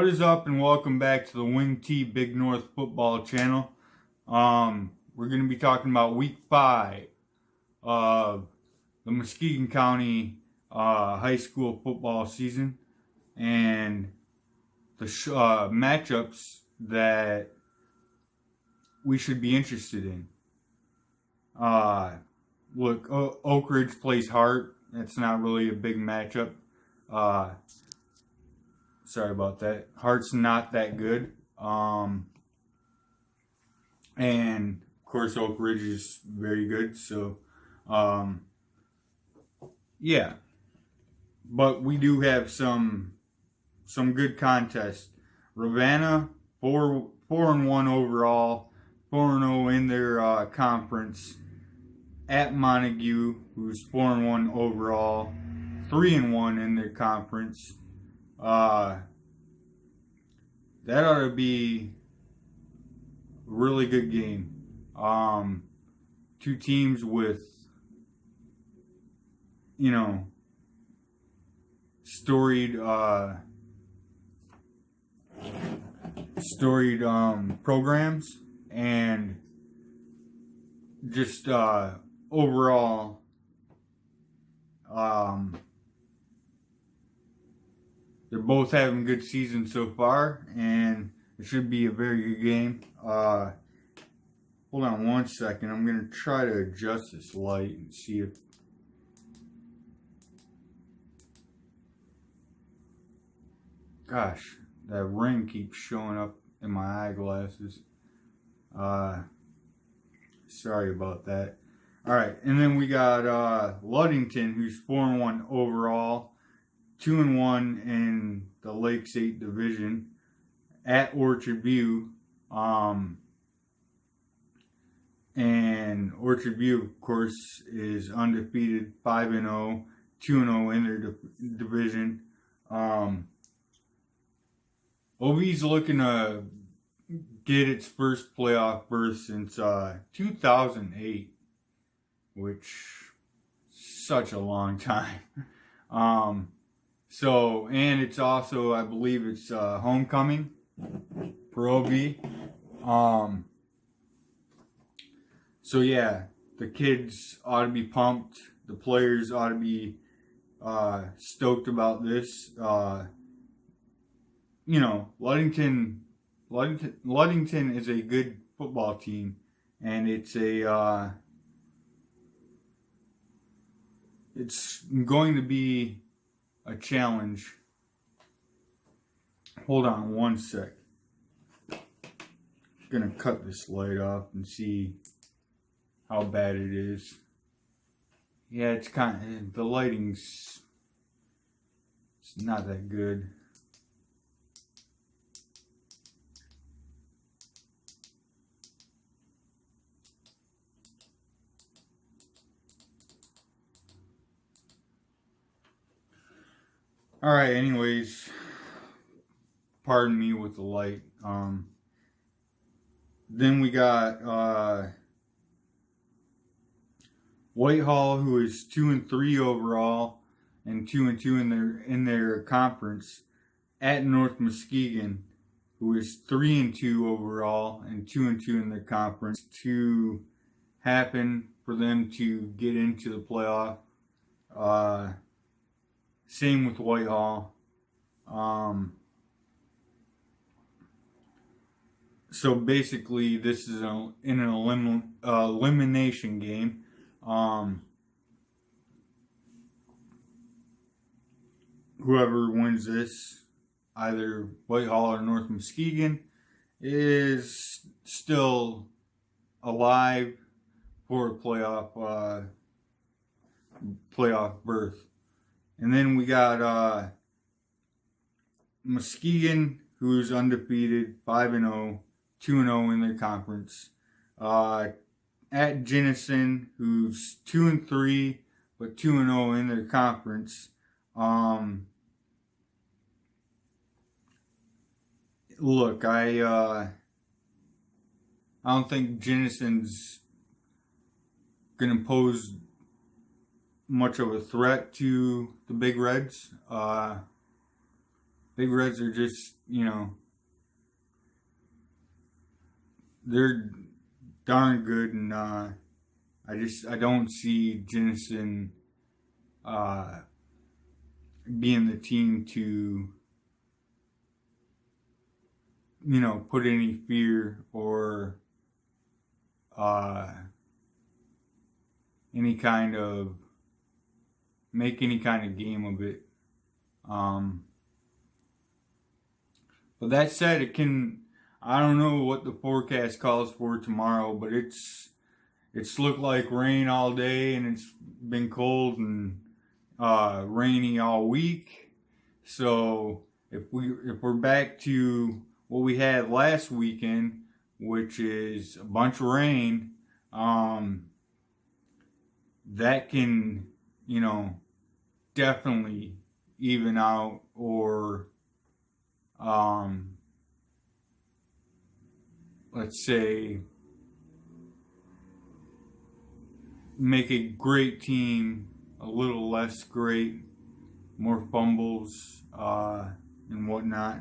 What is up, and welcome back to the Wing T Big North Football Channel. We're going to be talking about Week 5 of the Muskegon County high school football season and the matchups that we should be interested in. Look, Oak Ridge plays Hart. That's not really a big matchup. Sorry about that. Hart's not that good. And of course Oak Ridge is very good. So, yeah. But we do have some good contests. Ravenna, 4-1 overall, 4-0 in their conference. At Montague, who's 4-1 overall, 3-1 in their conference. That ought to be a really good game. Two teams with, storied programs, and just overall they're both having good seasons so far, and it should be a very good game. Hold on one second. I'm going to try to adjust this light and see if... Gosh, that ring keeps showing up in my eyeglasses. Sorry about that. Alright, and then we got Ludington, who's 4-1 overall. 2-1 in the Lakes 8 division at Orchard View. And Orchard View, of course, is undefeated, 5-0, 2-0 in their division. OV's looking to get its first playoff berth since 2008, which is such a long time. So, and it's also, I believe it's homecoming for OV. So yeah, the kids ought to be pumped. The players ought to be stoked about this. Ludington is a good football team, and it's going to be a challenge. Hold on one sec. I'm gonna cut this light off and see how bad it is. Yeah, it's the lighting's not that good. Alright, anyways, pardon me with the light. Then we got Whitehall, who is 2-3 overall and 2-2 in their conference, at North Muskegon, who is 3-2 overall and 2-2 in their conference, to happen for them to get into the playoff. Same with Whitehall. So basically, this is in an elimination game. Whoever wins this, either Whitehall or North Muskegon, is still alive for a playoff berth. And then we got Muskegon, who's undefeated, 5-0, 2-0 in their conference. At Jenison, who's 2-3, but 2-0 in their conference. Look, I don't think Jenison's gonna pose much of a threat to the Big Reds. Big Reds are just, they're darn good, and I don't see Jenison being the team to, put any fear or any kind of make any kind of game of it. But that said, I don't know what the forecast calls for tomorrow, but it's looked like rain all day, and it's been cold and rainy all week. So if we're back to what we had last weekend, which is a bunch of rain, that can, definitely even out, or let's say make a great team a little less great, more fumbles and whatnot.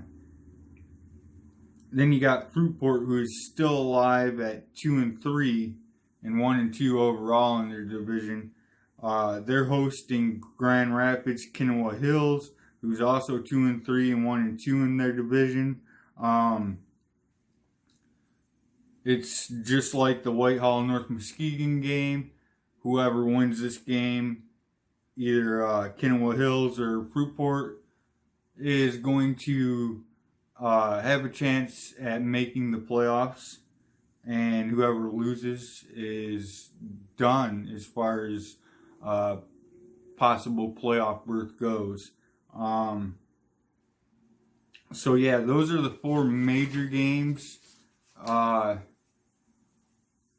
Then you got Fruitport, who is still alive at 2-3 and 1-2 overall in their division. They're hosting Grand Rapids Kinawa Hills, who's also 2-3 and 1-2 in their division. It's just like the Whitehall North Muskegon game. Whoever wins this game, either Kinawa Hills or Fruitport, is going to have a chance at making the playoffs, and whoever loses is done as far as possible playoff berth goes. So yeah, those are the four major games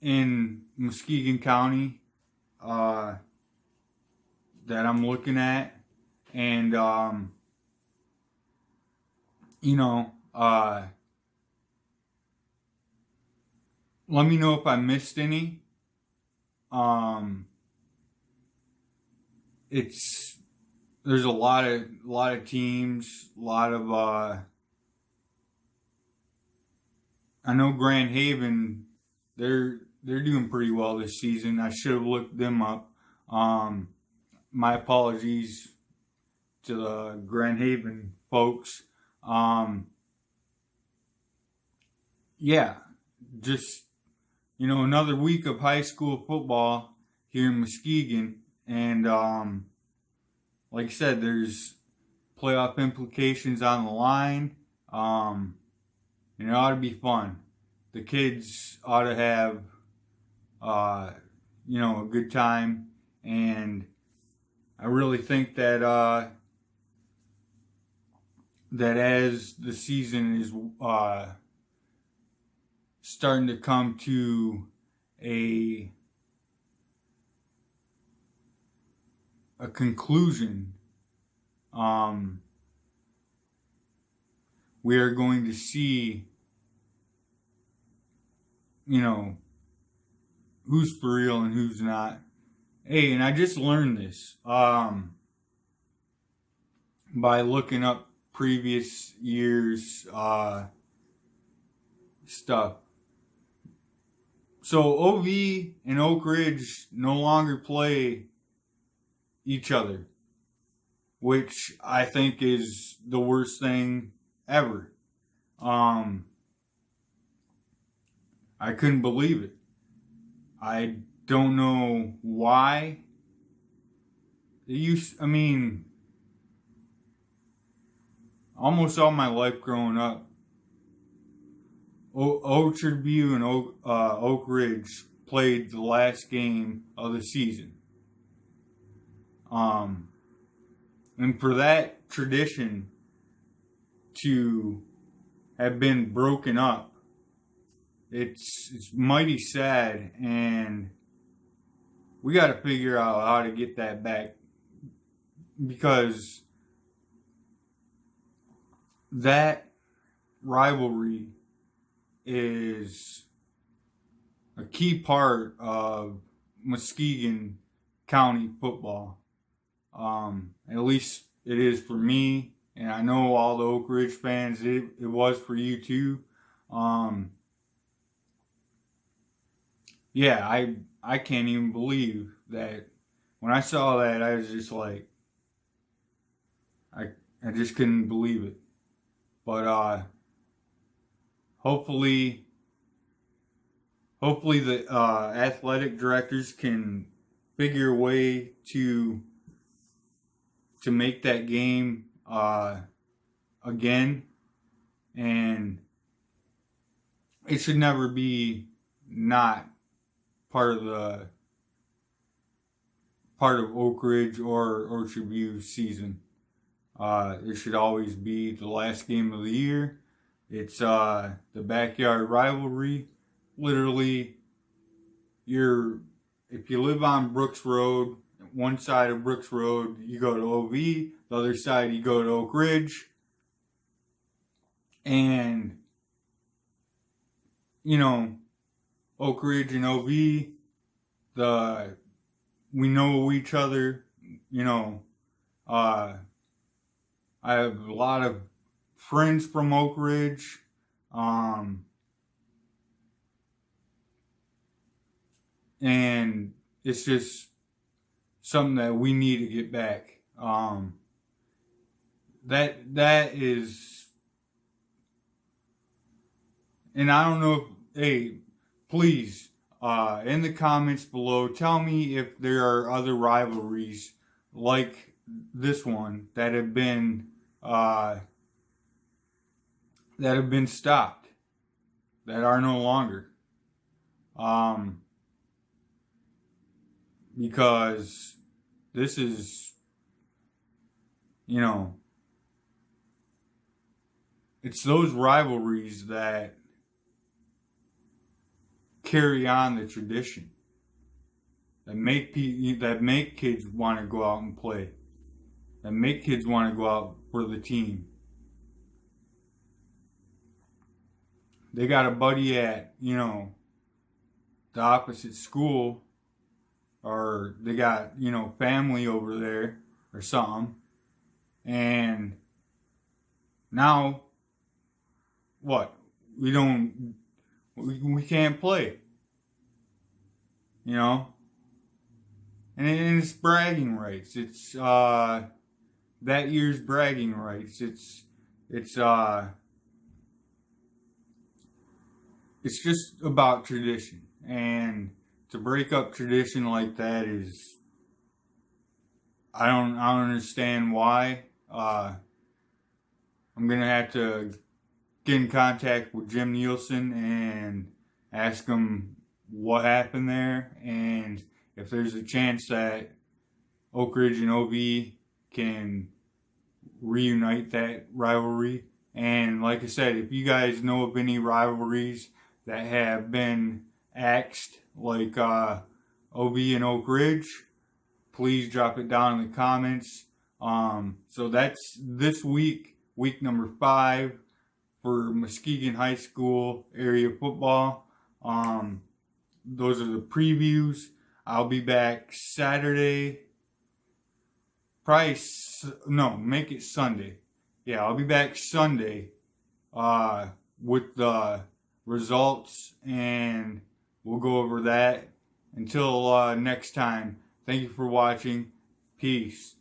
in Muskegon County that I'm looking at, and let me know if I missed any. There's a lot of teams, a lot of I know Grand Haven, they're doing pretty well this season. I should have looked them up. My apologies to the Grand Haven folks. Yeah, just another week of high school football here in Muskegon, and like I said, there's playoff implications on the line, and it ought to be fun. The kids ought to have a good time, and I really think that that as the season is starting to come to a conclusion, we are going to see, who's for real and who's not. Hey, and I just learned this by looking up previous years stuff. So OV and Oak Ridge no longer play each other, which I think is the worst thing ever. I couldn't believe it. I don't know why. Almost all my life growing up, Orchard View and Oak Ridge played the last game of the season. And for that tradition to have been broken up, it's mighty sad, and we got to figure out how to get that back, because that rivalry is a key part of Muskegon County football. At least it is for me and I know all the Oak Ridge fans, it was for you too. Yeah, I can't even believe that when I saw that, I was just like, I just couldn't believe it. But hopefully the athletic directors can figure a way to make that game again, and it should never be not part of Oak Ridge or Orchard View season. It should always be the last game of the year. It's the backyard rivalry. Literally, if you live on Brooks Road, one side of Brooks Road, you go to OV. The other side, you go to Oak Ridge. And, Oak Ridge and OV, we know each other. I have a lot of friends from Oak Ridge. And it's just something that we need to get back. That is, and I don't know if, hey, please, in the comments below, tell me if there are other rivalries like this one that have been stopped, that are no longer. Because this is, it's those rivalries that carry on the tradition, that make kids want to go out and play, that make kids want to go out for the team. They got a buddy at, the opposite school, or they got, family over there or something. And now, what? We can't play. And it's bragging rights. It's that year's bragging rights. It's just about tradition. And to break up tradition like that is, I don't understand why. I'm gonna have to get in contact with Jim Nielsen and ask him what happened there, and if there's a chance that Oak Ridge and OV can reunite that rivalry. And like I said, if you guys know of any rivalries that have been axed, like OV and Oak Ridge, please drop it down in the comments. So that's this week number 5 for Muskegon High School area football. Those are the previews. I'll be back Saturday. Make it Sunday. Yeah, I'll be back Sunday with the results, and we'll go over that. Until next time, thank you for watching. Peace.